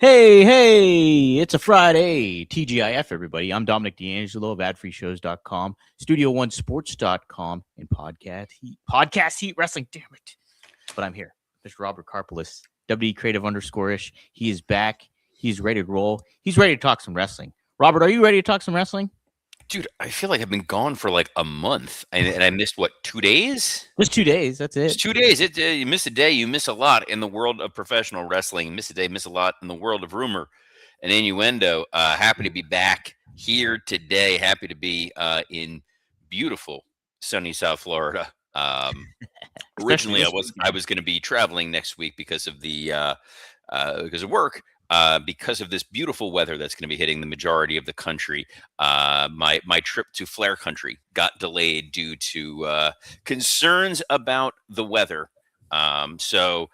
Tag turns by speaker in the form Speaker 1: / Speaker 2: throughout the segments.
Speaker 1: Hey, it's a Friday. TGIF, everybody. I'm Dominic D'Angelo of adfreeshows.com, Studio1sports.com, and Podcast Heat Wrestling. Damn it. But I'm here. Mr. Robert Karpelis, WD Creative _ish. He is back. He's ready to roll. He's ready to talk some wrestling. Robert, are you ready to talk some wrestling?
Speaker 2: Dude, I feel like I've been gone for like a month, and I missed, what, 2 days?
Speaker 1: Just 2 days. That's
Speaker 2: It's
Speaker 1: it.
Speaker 2: 2 days. You miss a day, you miss a lot in the world of professional wrestling. You miss a day, miss a lot in the world of rumor and innuendo. Happy to be back here today. Happy to be in beautiful sunny South Florida. Originally, I was going to be traveling next week because of work. Because of this beautiful weather that's going to be hitting the majority of the country, my trip to Flare Country got delayed due to concerns about the weather. So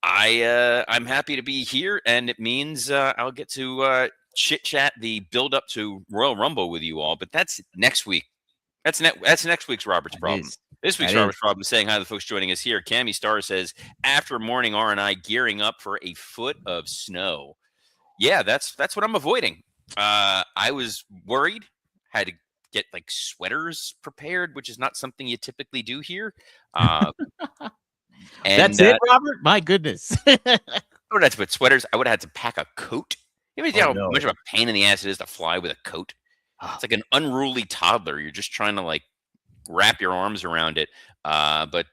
Speaker 2: I'm happy to be here, and it means I'll get to chit chat the build up to Royal Rumble with you all. But that's next week. That's next week's Robert's problem. This week's Robert's problem is saying hi to the folks joining us here. Cammy Star says, after morning R&I gearing up for a foot of snow. Yeah, that's what I'm avoiding. I was worried, had to get like sweaters prepared, which is not something you typically do here.
Speaker 1: That's it, Robert? My goodness.
Speaker 2: That's what sweaters. I would have had to pack a coat. You know how much of a pain in the ass it is to fly with a coat? It's like an unruly toddler. You're just trying to like wrap your arms around it. But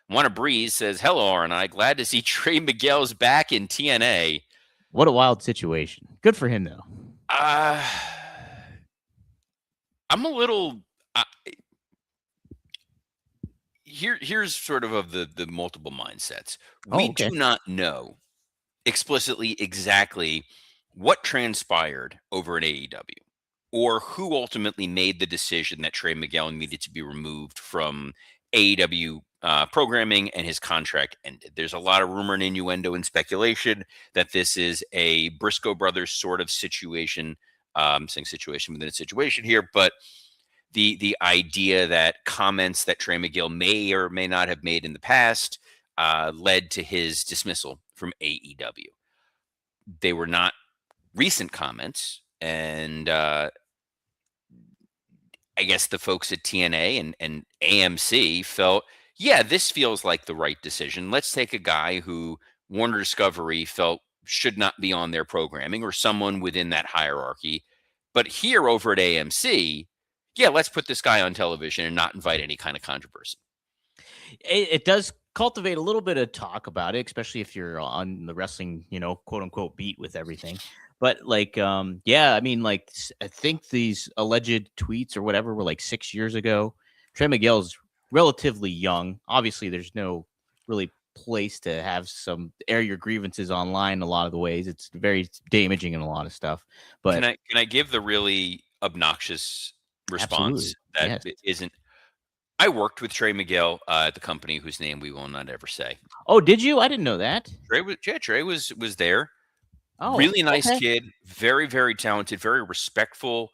Speaker 2: Wanna Breeze says, hello, R&I. Glad to see Trey Miguel's back in TNA.
Speaker 1: What a wild situation. Good for him, though.
Speaker 2: I'm a little... Here's sort of the multiple mindsets. We do not know explicitly exactly what transpired over at AEW, or who ultimately made the decision that Trey Miguel needed to be removed from AEW programming and his contract ended. There's a lot of rumor and innuendo and speculation that this is a Briscoe brothers sort of situation. I'm saying situation within a situation here, but the idea that comments that Trey Miguel may or may not have made in the past led to his dismissal from AEW. They were not recent comments, and I guess the folks at TNA and AMC felt, yeah, this feels like the right decision. Let's take a guy who Warner Discovery felt should not be on their programming, or someone within that hierarchy. But here over at AMC, yeah, let's put this guy on television and not invite any kind of controversy.
Speaker 1: It does cultivate a little bit of talk about it, especially if you're on the wrestling, quote unquote beat with everything. But like, yeah, I mean, like, I think these alleged tweets or whatever were like 6 years ago. Trey Miguel's relatively young. Obviously, there's no really place to have some air your grievances online. A lot of the ways it's very damaging in a lot of stuff. But
Speaker 2: can I give the really obnoxious response that isn't? I worked with Trey Miguel at the company whose name we will not ever say.
Speaker 1: Oh, did you? I didn't know that.
Speaker 2: Trey was there.
Speaker 1: Oh,
Speaker 2: really nice kid, very, very talented, very respectful,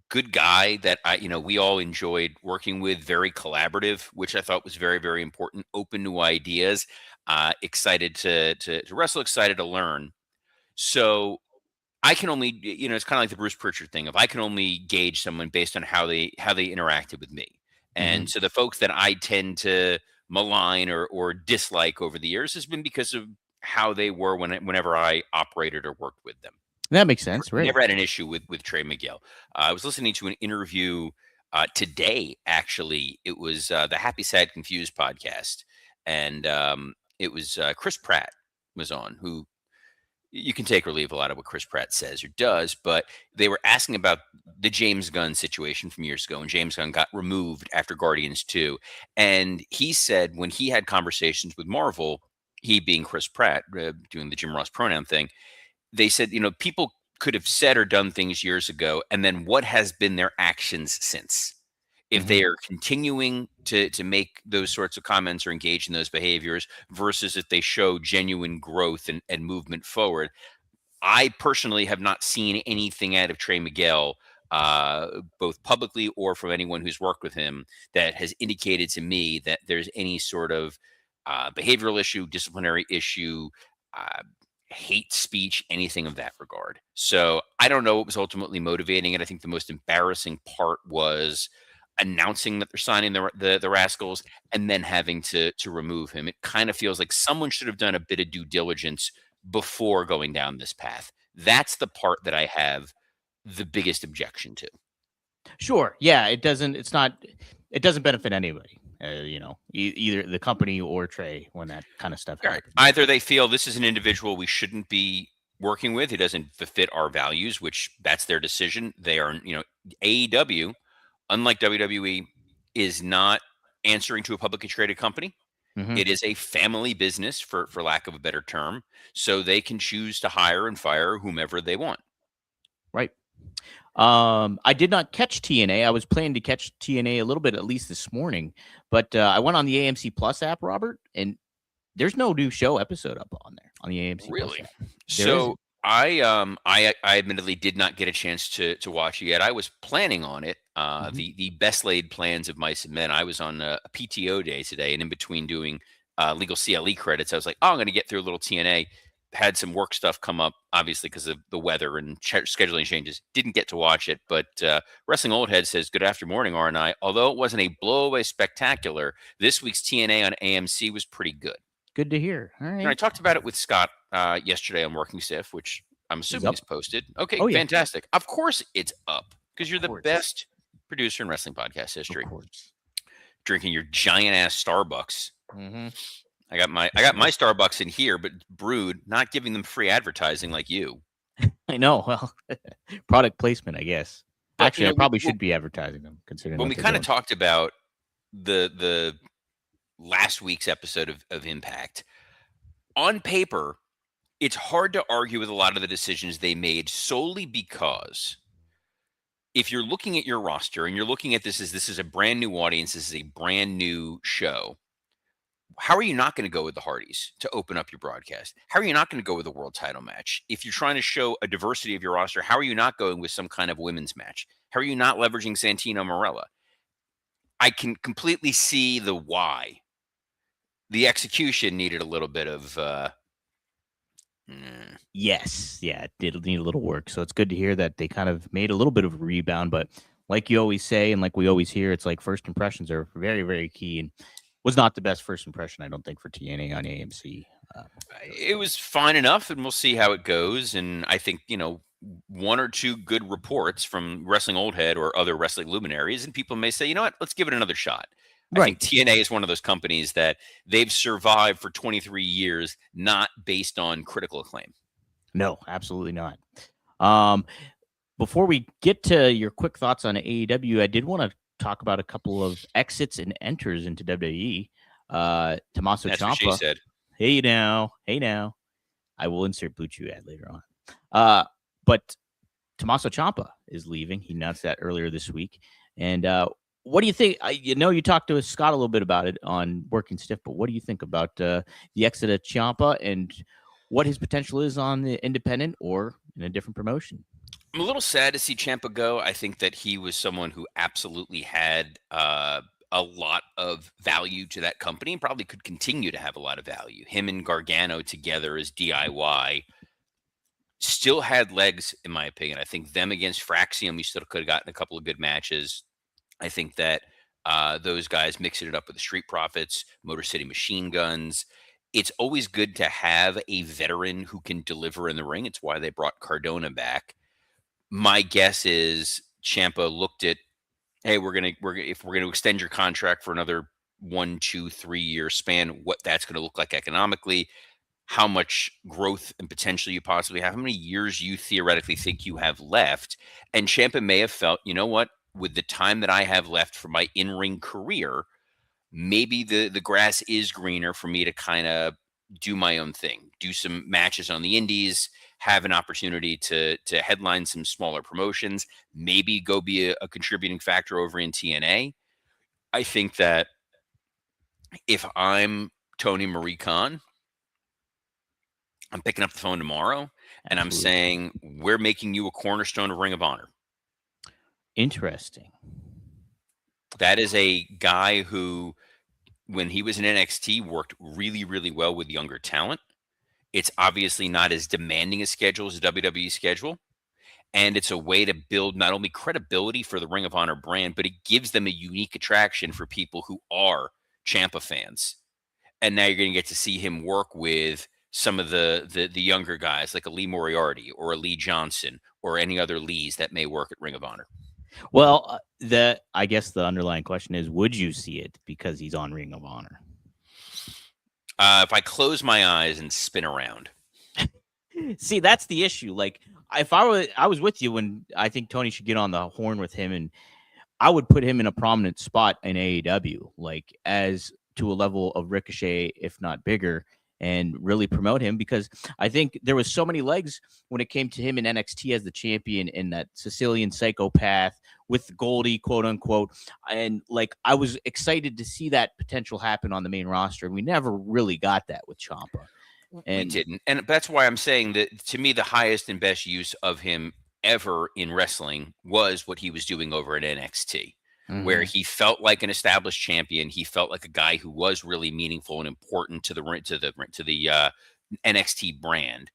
Speaker 2: good guy that we all enjoyed working with, very collaborative, which I thought was very, very important, open to ideas, excited to wrestle, excited to learn. So I can only, it's kind of like the Bruce Pritchard thing. If I can only gauge someone based on how they interacted with me. And so the folks that I tend to malign or dislike over the years has been because of how they were whenever I operated or worked with them.
Speaker 1: That makes sense, right?
Speaker 2: Never had an issue with Trey Miguel. I was listening to an interview today, actually. It was the Happy, Sad, Confused podcast. And it was Chris Pratt was on, who you can take or leave a lot of what Chris Pratt says or does, but they were asking about the James Gunn situation from years ago, and James Gunn got removed after Guardians 2. And he said when he had conversations with Marvel, he being Chris Pratt, doing the Jim Ross pronoun thing, they said, people could have said or done things years ago, and then what has been their actions since? If they are continuing to make those sorts of comments or engage in those behaviors versus if they show genuine growth and movement forward. I personally have not seen anything out of Trey Miguel, both publicly or from anyone who's worked with him, that has indicated to me that there's any sort of behavioral issue, disciplinary issue, hate speech, anything of that regard. So I don't know what was ultimately motivating it. I think the most embarrassing part was announcing that they're signing the Rascals and then having to remove him. It kind of feels like someone should have done a bit of due diligence before going down this path. That's the part that I have the biggest objection to.
Speaker 1: Sure. Yeah, it doesn't. It's not. It doesn't benefit anybody. Either the company or Trey when that kind of stuff
Speaker 2: Right.
Speaker 1: happens.
Speaker 2: Either they feel this is an individual we shouldn't be working with, he doesn't fit our values, which that's their decision. They are, AEW, unlike WWE, is not answering to a publicly traded company.
Speaker 1: Hmm.
Speaker 2: It is a family business, for lack of a better term. So they can choose to hire and fire whomever they want.
Speaker 1: Right. I did not catch TNA. I was planning to catch TNA a little bit at least this morning, but I went on the AMC Plus app, Robert, and there's no new show episode up on there on the AMC Plus
Speaker 2: Really?
Speaker 1: app. There
Speaker 2: So
Speaker 1: isn't.
Speaker 2: I admittedly did not get a chance to watch it yet. I was planning on it.
Speaker 1: Hmm.
Speaker 2: The best laid plans of mice and men. I was on a PTO day today, and in between doing legal CLE credits, I was like, oh, I'm going to get through a little TNA. Had some work stuff come up, obviously because of the weather and scheduling changes. Didn't get to watch it, but Wrestling Old Head says, "Good after morning, R&I. Although it wasn't a blowaway spectacular, this week's TNA on AMC was pretty good."
Speaker 1: Good to hear. All
Speaker 2: I
Speaker 1: right.
Speaker 2: talked about it with Scott yesterday on Working Stiff, which I'm
Speaker 1: Is
Speaker 2: assuming is
Speaker 1: up.
Speaker 2: posted. Okay,
Speaker 1: Oh yeah.
Speaker 2: fantastic. Of course it's up because
Speaker 1: Of
Speaker 2: you're the
Speaker 1: course.
Speaker 2: best producer in wrestling podcast
Speaker 1: Of
Speaker 2: history.
Speaker 1: course.
Speaker 2: Drinking your giant ass Starbucks.
Speaker 1: Hmm.
Speaker 2: I got my Starbucks in here, but brewed, not giving them free advertising like you.
Speaker 1: I know. Well, product placement, I guess.
Speaker 2: But
Speaker 1: Actually, I probably should be advertising them considering
Speaker 2: when
Speaker 1: what
Speaker 2: we
Speaker 1: they're
Speaker 2: kind of
Speaker 1: doing.
Speaker 2: talked about the last week's episode of Impact, on paper, it's hard to argue with a lot of the decisions they made solely because if you're looking at your roster and you're looking at this is a brand new audience, this is a brand new show. How are you not going to go with the Hardys to open up your broadcast? How are you not going to go with a world title match? If you're trying to show a diversity of your roster, how are you not going with some kind of women's match? How are you not leveraging Santino Marella? I can completely see the why. The execution needed a little bit of
Speaker 1: Yes. Yeah, it did need a little work. So it's good to hear that they kind of made a little bit of a rebound. But like you always say, and like we always hear, it's like first impressions are very, very key. And was not the best first impression, I don't think, for TNA on AMC. Really.
Speaker 2: it was fine enough, and we'll see how it goes. And I think, one or two good reports from Wrestling Old Head or other wrestling luminaries, and people may say, you know what, let's give it another shot. I think
Speaker 1: Right.
Speaker 2: TNA is one of those companies that they've survived for 23 years, not based on critical acclaim.
Speaker 1: No, absolutely not. Um, Before we get to your quick thoughts on AEW, I did want to talk about a couple of exits and enters into WWE. Tommaso
Speaker 2: That's what she
Speaker 1: Ciampa.
Speaker 2: said.
Speaker 1: Hey now. Hey now. I will insert Blue Chew ad later on. But Tommaso Ciampa is leaving. He announced that earlier this week. And what do you think? You talked to Scott a little bit about it on Working Stiff, but what do you think about the exit of Ciampa and what his potential is on the independent or in a different promotion?
Speaker 2: I'm a little sad to see Champa go. I think that he was someone who absolutely had a lot of value to that company and probably could continue to have a lot of value. Him and Gargano together as DIY still had legs, in my opinion. I think them against Fraxium, we still could have gotten a couple of good matches. I think that those guys mixing it up with the Street Profits, Motor City Machine Guns. It's always good to have a veteran who can deliver in the ring. It's why they brought Cardona back. My guess is Champa looked at, hey, if we're gonna extend your contract for another 1, 2, 3 year span, what that's gonna look like economically, how much growth and potential you possibly have, how many years you theoretically think you have left. And Champa may have felt, you know what, with the time that I have left for my in-ring career, maybe the grass is greener for me to kind of do my own thing, do some matches on the indies, have an opportunity to headline some smaller promotions, maybe go be a contributing factor over in TNA. I think that if I'm Tony Marie Khan, I'm picking up the phone tomorrow and I'm
Speaker 1: Absolutely.
Speaker 2: saying, we're making you a cornerstone of Ring of Honor.
Speaker 1: Interesting.
Speaker 2: That is a guy who, when he was in NXT, worked really, really well with younger talent. It's obviously not as demanding a schedule as a WWE schedule. And it's a way to build not only credibility for the Ring of Honor brand, but it gives them a unique attraction for people who are Champa fans. And now you're going to get to see him work with some of the younger guys like a Lee Moriarty or a Lee Johnson or any other Lees that may work at Ring of Honor.
Speaker 1: Well, I guess the underlying question is, would you see it because he's on Ring of Honor?
Speaker 2: If I close my eyes and spin around.
Speaker 1: See, that's the issue. Like, if I was with you when I think Tony should get on the horn with him, and I would put him in a prominent spot in AEW, like as to a level of Ricochet, if not bigger, and really promote him, because I think there was so many legs when it came to him in NXT as the champion in that Sicilian psychopath with Goldie, quote unquote. And like, I was excited to see that potential happen on the main roster. And we never really got that with Ciampa.
Speaker 2: We didn't. And that's why I'm saying that to me, the highest and best use of him ever in wrestling was what he was doing over at NXT, where he felt like an established champion. He felt like a guy who was really meaningful and important to the NXT brand,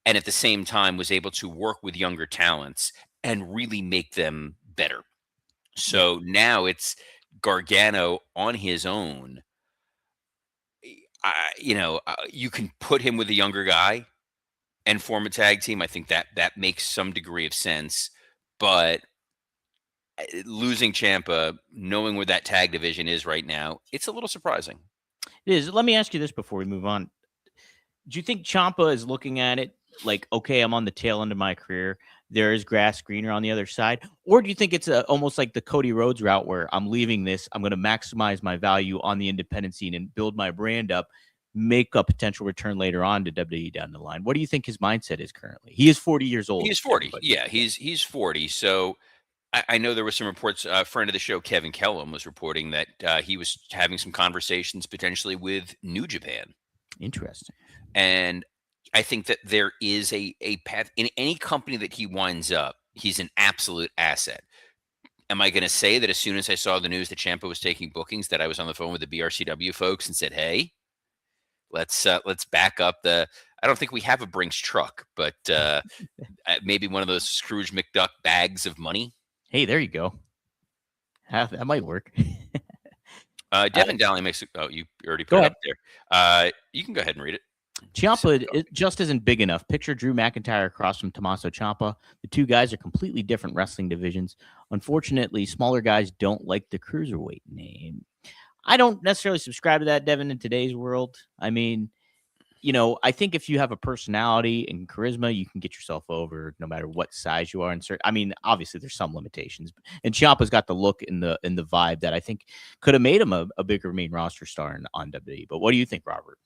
Speaker 2: and at the same time was able to work with younger talents and really make them better. So now it's Gargano on his own. You can put him with a younger guy and form a tag team. I think that makes some degree of sense. But losing Ciampa, knowing where that tag division is right now, it's a little surprising.
Speaker 1: It is. Let me ask you this before we move on. Do you think Ciampa is looking at it like, okay, I'm on the tail end of my career, there is grass greener on the other side? Or do you think it's almost like the Cody Rhodes route where I'm leaving this, I'm going to maximize my value on the independent scene and build my brand up, make a potential return later on to WWE down the line? What do you think his mindset is currently? He is 40 years old.
Speaker 2: He's 40. Yeah, he's 40. So I know there were some reports. A friend of the show, Kevin Kellum, was reporting that he was having some conversations potentially with New Japan.
Speaker 1: Interesting.
Speaker 2: And I think that there is a path in any company that he winds up. He's an absolute asset. Am I going to say that as soon as I saw the news that Ciampa was taking bookings, that I was on the phone with the BRCW folks and said, "Hey, let's back up the." I don't think we have a Brinks truck, but maybe one of those Scrooge McDuck bags of money.
Speaker 1: Hey, there you go. That might work.
Speaker 2: Devin Dowling makes it. Oh, you already put it up there. You can go ahead and read it.
Speaker 1: Ciampa it just isn't big enough. Picture Drew McIntyre across from Tommaso Ciampa. The two guys are completely different wrestling divisions. Unfortunately, smaller guys don't like the cruiserweight name. I don't necessarily subscribe to that, Devin, in today's world. I mean, I think if you have a personality and charisma, you can get yourself over no matter what size you are. I mean, obviously there's some limitations, and Ciampa's got the look and the vibe that I think could have made him a bigger main roster star on WWE. But what do you think, Robert?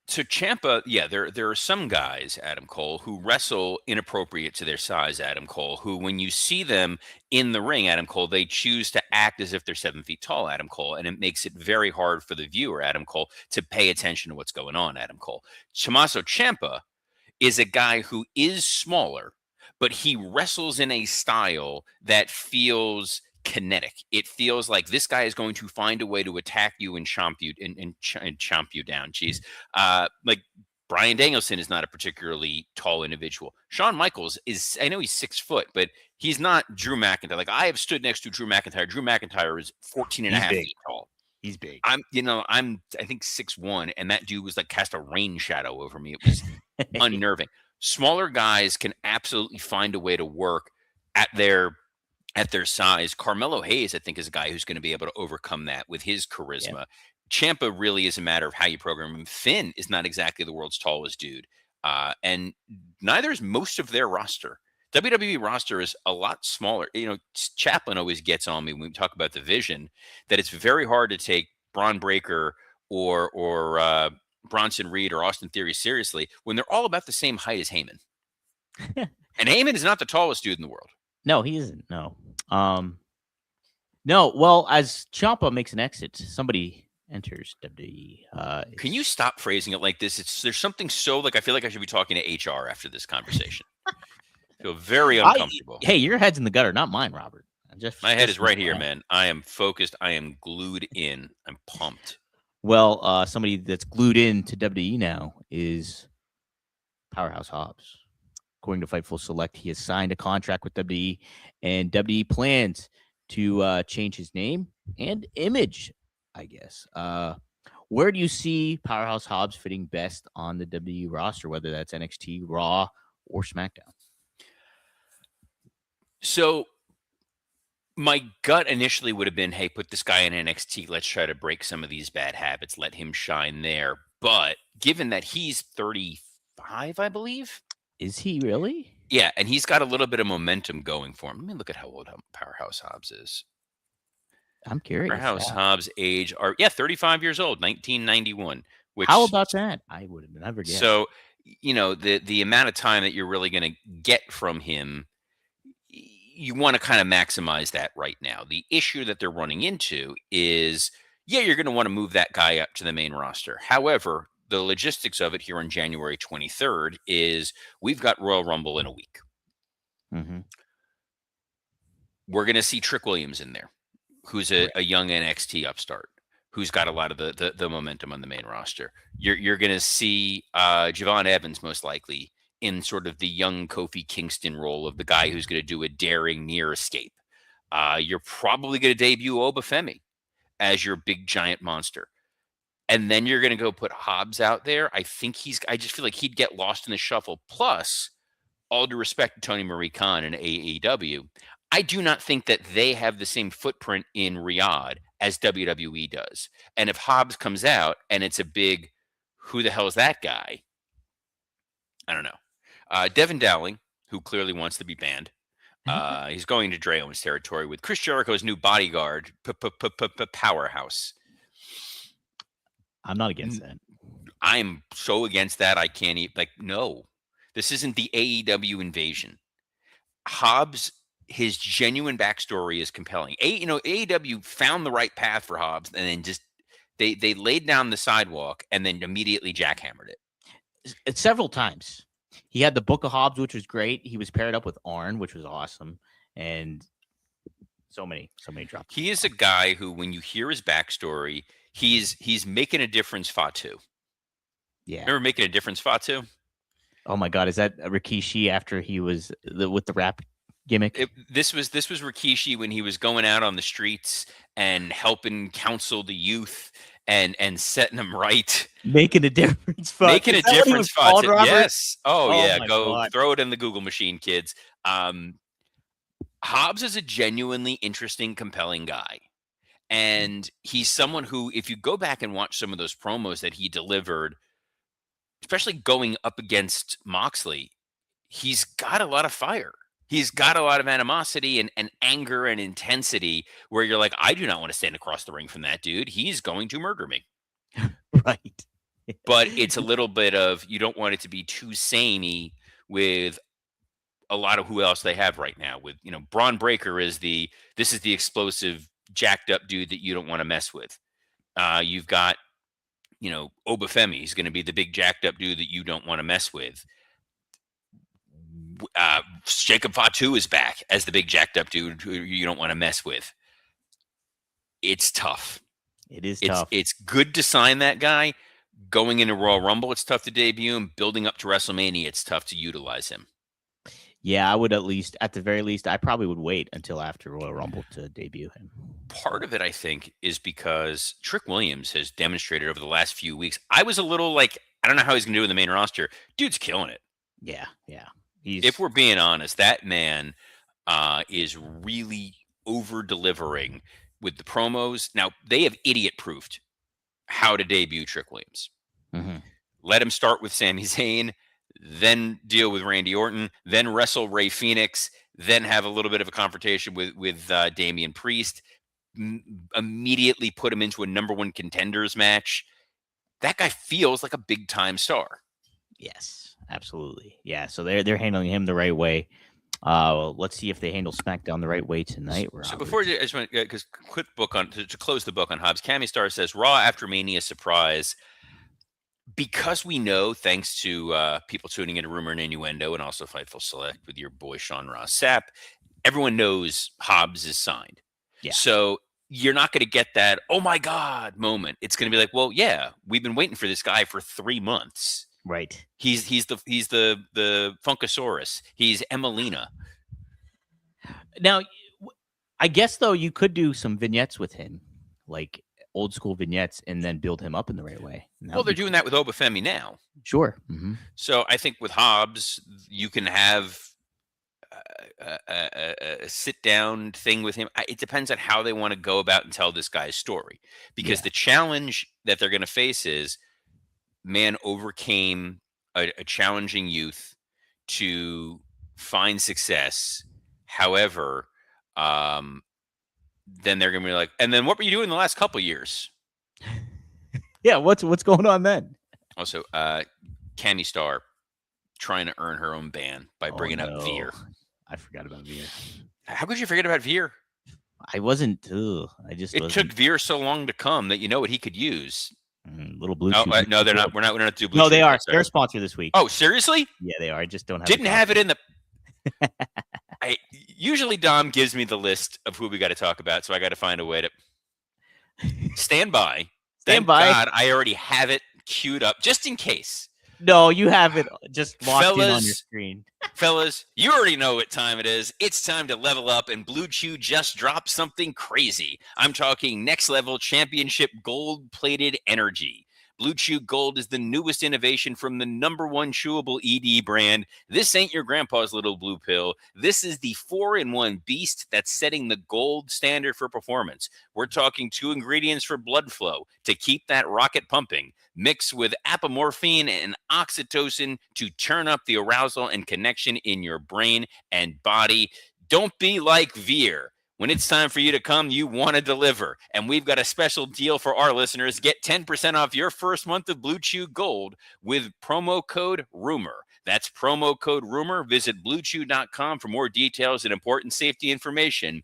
Speaker 2: So Ciampa, yeah, there are some guys, Adam Cole, who wrestle inappropriate to their size, Adam Cole, who when you see them in the ring, Adam Cole, they choose to act as if they're 7 feet tall, Adam Cole, and it makes it very hard for the viewer, Adam Cole, to pay attention to what's going on, Adam Cole. Tommaso Ciampa is a guy who is smaller, but he wrestles in a style that feels kinetic. It feels like this guy is going to find a way to attack you and chomp you and chomp you down. Jeez. Like Bryan Danielson is not a particularly tall individual. Shawn Michaels is, I know he's 6 foot, but he's not Drew McIntyre. Like I have stood next to Drew McIntyre. Drew McIntyre is 14 and a half feet tall.
Speaker 1: He's big.
Speaker 2: I think 6'1", and that dude was like cast a rain shadow over me. It was unnerving. Smaller guys can absolutely find a way to work at their size. Carmelo Hayes, I think, is a guy who's going to be able to overcome that with his charisma. Yeah. Ciampa really is a matter of how you program him. Finn is not exactly the world's tallest dude, and neither is most of their roster. WWE roster is a lot smaller. Chaplin always gets on me when we talk about the vision that it's very hard to take Braun Breaker or Bronson Reed or Austin Theory seriously when they're all about the same height as Heyman. And Heyman is not the tallest dude in the world.
Speaker 1: No, he isn't. No. No. Well, as Ciampa makes an exit, somebody enters WWE.
Speaker 2: Can you stop phrasing it like this? There's something so like I feel like I should be talking to HR after this conversation. I feel very uncomfortable.
Speaker 1: Hey, your head's in the gutter, not mine, Robert.
Speaker 2: My head is right here, man. I am focused. I am glued in. I'm pumped.
Speaker 1: Well, somebody that's glued in to WWE now is Powerhouse Hobbs. According to Fightful Select, he has signed a contract with WWE, and WWE plans to change his name and image, I guess. Where do you see Powerhouse Hobbs fitting best on the WWE roster, whether that's NXT, Raw, or SmackDown?
Speaker 2: So my gut initially would have been, hey, put this guy in NXT. Let's try to break some of these bad habits. Let him shine there. But given that he's 35, I believe.
Speaker 1: Is he really?
Speaker 2: Yeah, and he's got a little bit of momentum going for him. Let me look at how old Powerhouse Hobbs is.
Speaker 1: I'm curious.
Speaker 2: Powerhouse
Speaker 1: Yeah.
Speaker 2: Hobbs' age are 35 years old, 1991.
Speaker 1: How
Speaker 2: Which
Speaker 1: about that? I would have never guessed.
Speaker 2: so the amount of time that you're really going to get from him, you want to kind of maximize that right now. The issue that they're running into is, you're going to want to move that guy up to the main roster. However, the logistics of it here on January 23rd is we've got Royal Rumble in a week.
Speaker 1: Mm-hmm.
Speaker 2: We're going to see Trick Williams in there, who's a young NXT upstart, who's got a lot of the momentum on the main roster. You're going to see Javon Evans most likely in sort of the young Kofi Kingston role of the guy who's going to do a daring near escape. You're probably going to debut Obafemi as your big giant monster. And then you're going to go put Hobbs out there. I just feel like he'd get lost in the shuffle. Plus, all due respect to Tony Marie Khan and AEW, I do not think that they have the same footprint in Riyadh as WWE does. And if Hobbs comes out and it's a big, who the hell is that guy? I don't know. Devin Dowling, who clearly wants to be banned. He's going to Dre Owens territory with Chris Jericho's new bodyguard, Powerhouse.
Speaker 1: I'm not against that.
Speaker 2: I'm so against that. I can't even, no. This isn't the AEW invasion. Hobbs, his genuine backstory is compelling. AEW found the right path for Hobbs, and then just they laid down the sidewalk and then immediately jackhammered it.
Speaker 1: Several times. He had the Book of Hobbs, which was great. He was paired up with Arn, which was awesome, and so many drops.
Speaker 2: He is a guy who, when you hear his backstory, he's making a difference. Fatu.
Speaker 1: Yeah.
Speaker 2: Remember Making a Difference, Fatu?
Speaker 1: Oh my God, is that Rikishi after he was with the rap gimmick?
Speaker 2: This was Rikishi when he was going out on the streets and helping counsel the youth and setting them right.
Speaker 1: Making a difference, Fatu.
Speaker 2: Making a difference, Fatu. Yes. Oh yeah. Go
Speaker 1: God.
Speaker 2: Throw it in the Google machine, kids. Hobbs is a genuinely interesting, compelling guy. And he's someone who, if you go back and watch some of those promos that he delivered, especially going up against Moxley, he's got a lot of fire. He's got a lot of animosity and anger and intensity where you're like, I do not want to stand across the ring from that dude. He's going to murder me.
Speaker 1: Right.
Speaker 2: But it's a little bit of, you don't want it to be too samey with a lot of who else they have right now. With, Braun Breaker this is the explosive, jacked up dude that you don't want to mess with. You've got, Obafemi is going to be the big jacked up dude that you don't want to mess with. Jacob Fatu is back as the big jacked up dude who you don't want to mess with. It's tough.
Speaker 1: It is tough.
Speaker 2: It's good to sign that guy. Going into Royal Rumble, it's tough to debut him. Building up to WrestleMania, it's tough to utilize him.
Speaker 1: Yeah, I would at the very least, I probably would wait until after Royal Rumble to debut him.
Speaker 2: Part of it, I think, is because Trick Williams has demonstrated over the last few weeks. I was a little like, I don't know how he's going to do in the main roster. Dude's killing it.
Speaker 1: Yeah.
Speaker 2: If we're being honest, that man is really over-delivering with the promos. Now, they have idiot-proofed how to debut Trick Williams.
Speaker 1: Mm-hmm.
Speaker 2: Let him start with Sami Zayn, then deal with Randy Orton, then wrestle Rey Fenix, then have a little bit of a confrontation with Damian Priest, immediately put him into a number one contenders match. That guy feels like a big-time star.
Speaker 1: Yes, absolutely. Yeah, so they're handling him the right way. Well, let's see if they handle SmackDown the right way tonight. Robert.
Speaker 2: So before I just want because quick book on to close the book on Hobbs, Cammy Star says Raw after Mania surprise. Because we know, thanks to people tuning into Rumor and Innuendo and also Fightful Select with your boy Sean Ross Sapp, everyone knows Hobbs is signed.
Speaker 1: Yeah.
Speaker 2: So you're not going to get that, oh my God moment. It's going to be like, well, yeah, we've been waiting for this guy for 3 months.
Speaker 1: Right.
Speaker 2: He's the Funkasaurus. He's Emelina.
Speaker 1: Now, I guess though you could do some vignettes with him, like old school vignettes, and then build him up in the right way. And that
Speaker 2: Well,
Speaker 1: would
Speaker 2: they're
Speaker 1: be
Speaker 2: doing
Speaker 1: cool.
Speaker 2: that with Obafemi now.
Speaker 1: Sure.
Speaker 2: So I think with Hobbs, you can have a sit down thing with him. It depends on how they want to go about and tell this guy's story, because
Speaker 1: Yeah.
Speaker 2: the challenge that they're going to face is man overcame a challenging youth to find success. However, um, then they're going to be like, and then what were you doing the last couple years?
Speaker 1: Yeah. What's going on then?
Speaker 2: Also, Cammy Star trying to earn her own ban by bringing up Veer.
Speaker 1: I forgot about Veer.
Speaker 2: How could you forget about Veer?
Speaker 1: I wasn't. I just
Speaker 2: It
Speaker 1: wasn't.
Speaker 2: took Veer so long to come that you know what he could use.
Speaker 1: Little blue.
Speaker 2: Oh,
Speaker 1: chew.
Speaker 2: no, they're not. We're not do blue.
Speaker 1: No, they
Speaker 2: chew.
Speaker 1: are.
Speaker 2: Sorry.
Speaker 1: They're a sponsor this week.
Speaker 2: Oh, seriously?
Speaker 1: Yeah, they are. I just don't have.
Speaker 2: Didn't have it in the. I usually Dom gives me the list of who we got to talk about, so I got to find a way to stand by.
Speaker 1: Stand
Speaker 2: Thank
Speaker 1: by.
Speaker 2: God, I already have it queued up just in case.
Speaker 1: No, you have it just locked in on your screen.
Speaker 2: Fellas, you already know what time it is. It's time to level up, and Blue Chew just dropped something crazy. I'm talking next level championship gold-plated energy. Blue Chew Gold is the newest innovation from the #1 chewable ED brand. This ain't your grandpa's little blue pill. This is the 4-in-1 beast that's setting the gold standard for performance. We're talking 2 ingredients for blood flow to keep that rocket pumping, mixed with apomorphine and oxytocin to turn up the arousal and connection in your brain and body. Don't be like Veer. When it's time for you to come, you want to deliver. And we've got a special deal for our listeners. Get 10% off your first month of Blue Chew Gold with promo code RUMOR. That's promo code RUMOR. Visit BlueChew.com for more details and important safety information.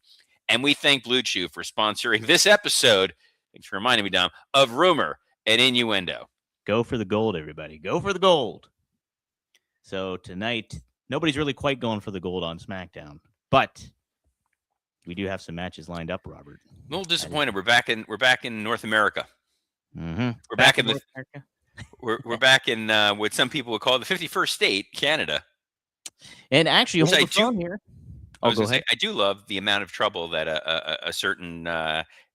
Speaker 2: And we thank Blue Chew for sponsoring this episode, thanks for reminding me, Dom, of Rumor and Innuendo.
Speaker 1: Go for the gold, everybody. Go for the gold. So tonight, nobody's really quite going for the gold on SmackDown, but we do have some matches lined up, Robert.
Speaker 2: A little disappointed. We're back in North America.
Speaker 1: Mm-hmm.
Speaker 2: We're back in North America. We're back in what some people would call the 51st state, Canada.
Speaker 1: And actually, hold the phone here.
Speaker 2: I do love the amount of trouble that a certain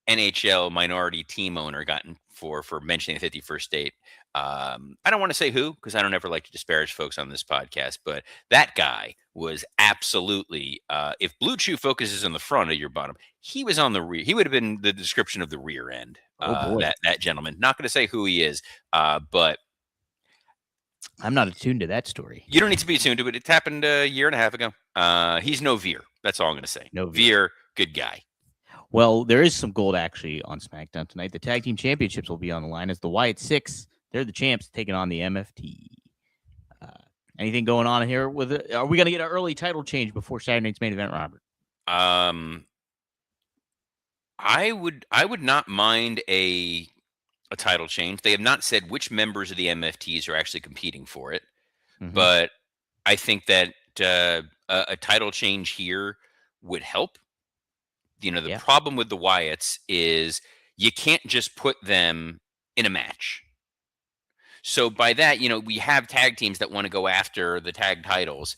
Speaker 2: NHL minority team owner got in for mentioning the 51st state. I don't want to say who, because I don't ever like to disparage folks on this podcast, but that guy was absolutely, if Blue Chew focuses on the front of your bottom, he was on the rear. He would have been the description of the rear end. That gentleman. Not going to say who he is, but
Speaker 1: I'm not attuned to that story.
Speaker 2: You don't need to be attuned to it. It happened a year and a half ago. He's no Veer. That's all I'm going to say.
Speaker 1: No
Speaker 2: Veer, good guy.
Speaker 1: Well, there is some gold actually on SmackDown tonight. The Tag Team Championships will be on the line as the Wyatt Six. They're the champs taking on the MFT. Anything going on here with it? Are we going to get an early title change before Saturday night's main event, Robert?
Speaker 2: I would not mind a title change. They have not said which members of the MFTs are actually competing for it, but I think that a title change here would help. You know, the problem with the Wyatts is you can't just put them in a match. So by that, you know, we have tag teams that want to go after the tag titles.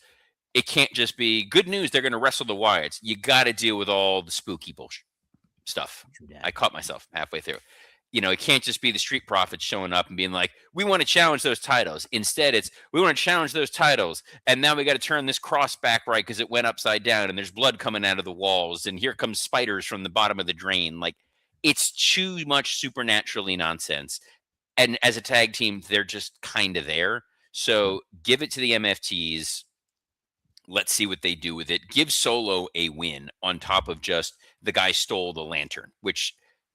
Speaker 2: It can't just be good news. They're going to wrestle the Wyatts. You got to deal with all the spooky bullshit stuff. I caught myself halfway through. You know, it can't just be the Street Profits showing up and being like, we want to challenge those titles. Instead, it's, we want to challenge those titles. And now we got to turn this cross back right because it went upside down and there's blood coming out of the walls. And here comes spiders from the bottom of the drain. Like, it's too much supernaturally nonsense. And as a tag team, they're just kind of there. So give it to the MFTs. Let's see what they do with it. Give Solo a win on top of just the guy stole the lantern, which,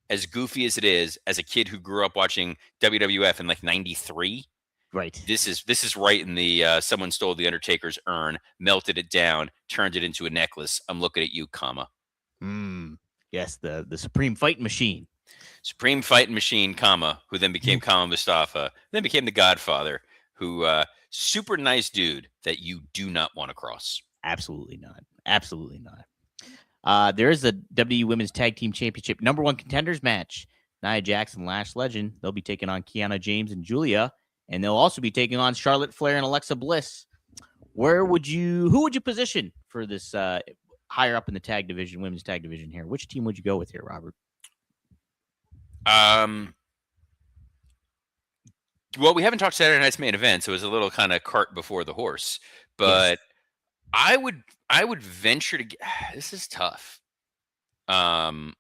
Speaker 2: as goofy as it is, as a kid who grew up watching WWF in like '93,
Speaker 1: right?
Speaker 2: This is right in the someone stole the Undertaker's urn, melted it down, turned it into a necklace. I'm looking at you, comma.
Speaker 1: Yes, the Supreme Fighting Machine.
Speaker 2: Supreme Fighting Machine, comma, who then became Kama Mustafa, then became the Godfather, who super nice dude that you do not want to cross.
Speaker 1: Absolutely not. Absolutely not. There is a WWE Women's Tag Team Championship #1 contenders match. Nia Jax and Lash Legend. They'll be taking on Kiana James and Julia. and they'll also be taking on Charlotte Flair and Alexa Bliss. Who would you position for this higher up in the tag division, women's tag division here? Which team would you go with here, Robert?
Speaker 2: Well, we haven't talked Saturday night's main event, so it was a little kind of cart before the horse. But
Speaker 1: Yes.
Speaker 2: I would venture to. This is tough. None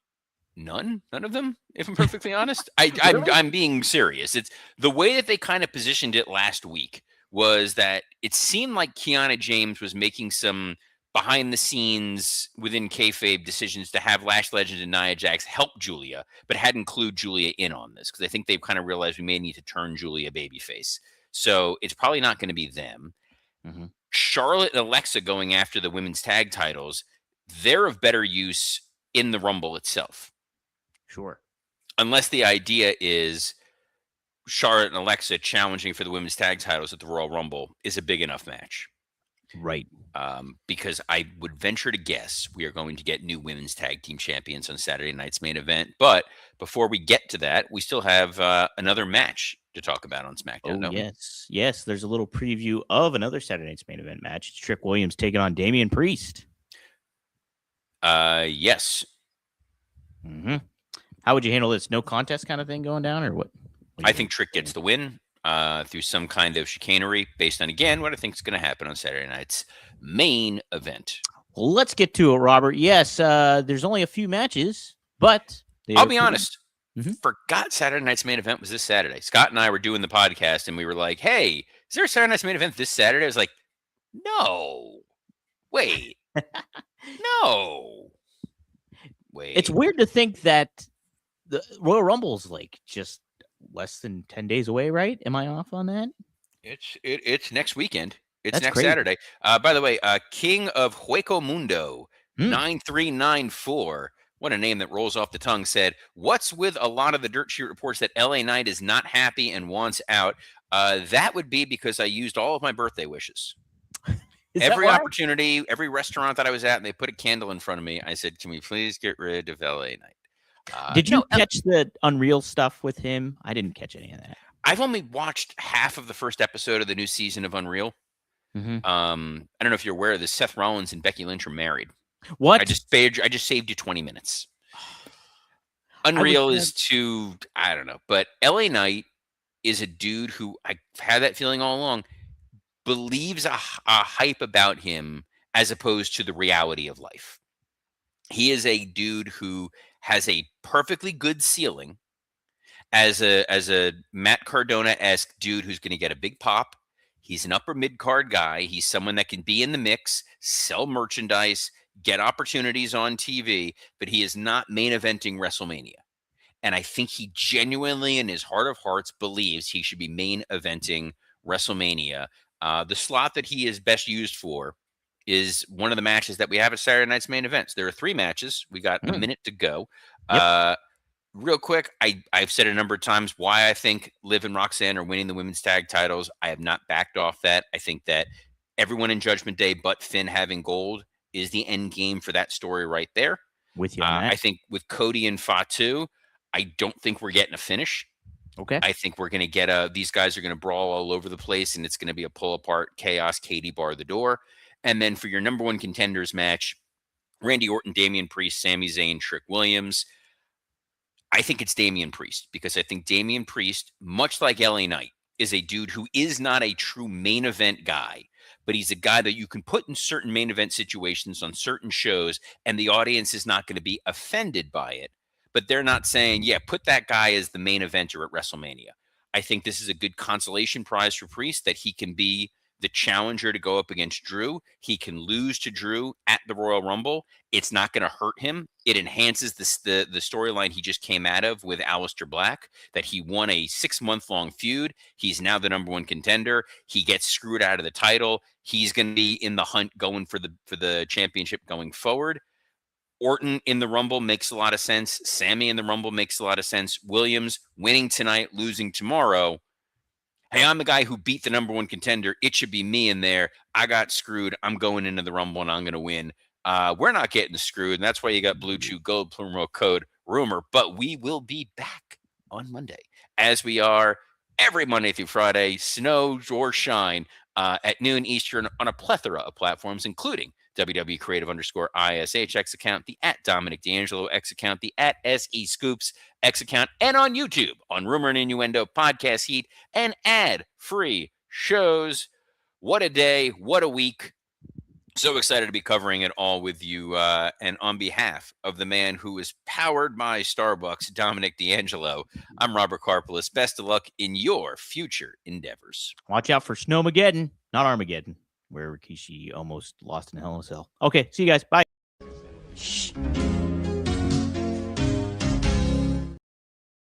Speaker 2: of them. If I'm perfectly honest, I'm being serious. It's the way that they kind of positioned it last week was that it seemed like Kiana James was making some behind the scenes within kayfabe decisions to have Lash Legend and Nia Jax help Julia, but hadn't clued Julia in on this because I think they've kind of realized we may need to turn Julia babyface. So it's probably not going to be them.
Speaker 1: Mm-hmm.
Speaker 2: Charlotte and Alexa going after the women's tag titles, they're of better use in the Rumble itself.
Speaker 1: Sure.
Speaker 2: Unless the idea is Charlotte and Alexa challenging for the women's tag titles at the Royal Rumble is a big enough match.
Speaker 1: Right.
Speaker 2: Because I would venture to guess we are going to get new women's tag team champions on Saturday night's main event. But before we get to that, we still have another match to talk about on SmackDown.
Speaker 1: Oh, yes. Yes, there's a little preview of another Saturday night's main event match. It's Trick Williams taking on Damian Priest.
Speaker 2: Yes.
Speaker 1: Mm-hmm. How would you handle this? No contest kind of thing going down, or what?
Speaker 2: I think Trick gets the win through some kind of chicanery based on, again, what I think is going to happen on Saturday night's main event.
Speaker 1: Well, let's get to it, Robert. Yes, there's only a few matches, but
Speaker 2: I'll be honest.
Speaker 1: Mm-hmm.
Speaker 2: Forgot Saturday night's main event was this Saturday. Scott and I were doing the podcast, and we were like, hey, is there a Saturday night's main event this Saturday? I was like, no. Wait. No. Wait.
Speaker 1: It's weird to think that the Royal Rumble's like just less than 10 days away, right? Am I off on that?
Speaker 2: It's next weekend. It's
Speaker 1: That's
Speaker 2: next
Speaker 1: crazy.
Speaker 2: Saturday. By the way, King of Hueco Mundo, 9394. What a name that rolls off the tongue. Said, what's with a lot of the dirt sheet reports that LA Knight is not happy and wants out? That would be because I used all of my birthday wishes. Every opportunity, every restaurant that I was at, and they put a candle in front of me, I said, can we please get rid of LA Knight?
Speaker 1: Did you catch the Unreal stuff with him? I didn't catch any of that.
Speaker 2: I've only watched half of the first episode of the new season of Unreal.
Speaker 1: Mm-hmm.
Speaker 2: I don't know if you're aware of this. Seth Rollins and Becky Lynch are married.
Speaker 1: What?
Speaker 2: I just saved you 20 minutes. Unreal is too, I don't know. But LA Knight is a dude who I've had that feeling all along, believes a hype about him as opposed to the reality of life. He is a dude who has a perfectly good ceiling as a Matt Cardona-esque dude who's going to get a big pop. He's an upper mid-card guy. He's someone that can be in the mix, sell merchandise, get opportunities on TV, but he is not main eventing WrestleMania. And I think he genuinely, in his heart of hearts, believes he should be main eventing WrestleMania. The slot that he is best used for is one of the matches that we have at Saturday night's main events. There are 3 matches. We got a minute to go.
Speaker 1: Yep.
Speaker 2: Real quick, I've said a number of times why I think Liv and Roxanne are winning the women's tag titles. I have not backed off that. I think that everyone in Judgment Day but Finn having gold is the end game for that story right there.
Speaker 1: With you on that.
Speaker 2: I think with Cody and Fatu, I don't think we're getting a finish.
Speaker 1: Okay.
Speaker 2: I think we're going to get these guys are going to brawl all over the place, and it's going to be a pull apart chaos. Katie bar the door. And then for your number 1 contenders match, Randy Orton, Damian Priest, Sami Zayn, Trick Williams. I think it's Damian Priest because I think Damian Priest, much like LA Knight, is a dude who is not a true main event guy, but he's a guy that you can put in certain main event situations on certain shows, and the audience is not going to be offended by it. But they're not saying, yeah, put that guy as the main eventer at WrestleMania. I think this is a good consolation prize for Priest that he can be the challenger to go up against Drew. He can lose to Drew at the Royal Rumble. It's not going to hurt him. It enhances the storyline he just came out of with Aleister Black, that he won a 6-month-long feud. He's now the number 1 contender. He gets screwed out of the title. He's going to be in the hunt going for the championship going forward. Orton in the Rumble makes a lot of sense. Sammy in the Rumble makes a lot of sense. Williams winning tonight, losing tomorrow. Hey, I'm the guy who beat the number 1 contender. It should be me in there. I got screwed. I'm going into the Rumble and I'm going to win. We're not getting screwed. And that's why you got Blue Chew Gold promo code Rumor. But we will be back on Monday, as we are every Monday through Friday, snow or shine, at noon Eastern on a plethora of platforms, including WW Creative _ISH X account, the at Dominic D'Angelo X account, the at SE Scoops X account, and on YouTube on Rumor and Innuendo, Podcast Heat, and ad-free shows. What a day, what a week. So excited to be covering it all with you. And on behalf of the man who is powered by Starbucks, Dominic D'Angelo, I'm Robert Karpelis. Best of luck in your future endeavors.
Speaker 1: Watch out for Snowmageddon, not Armageddon, where Rikishi almost lost in Hell in a Cell. Okay, see you guys. Bye.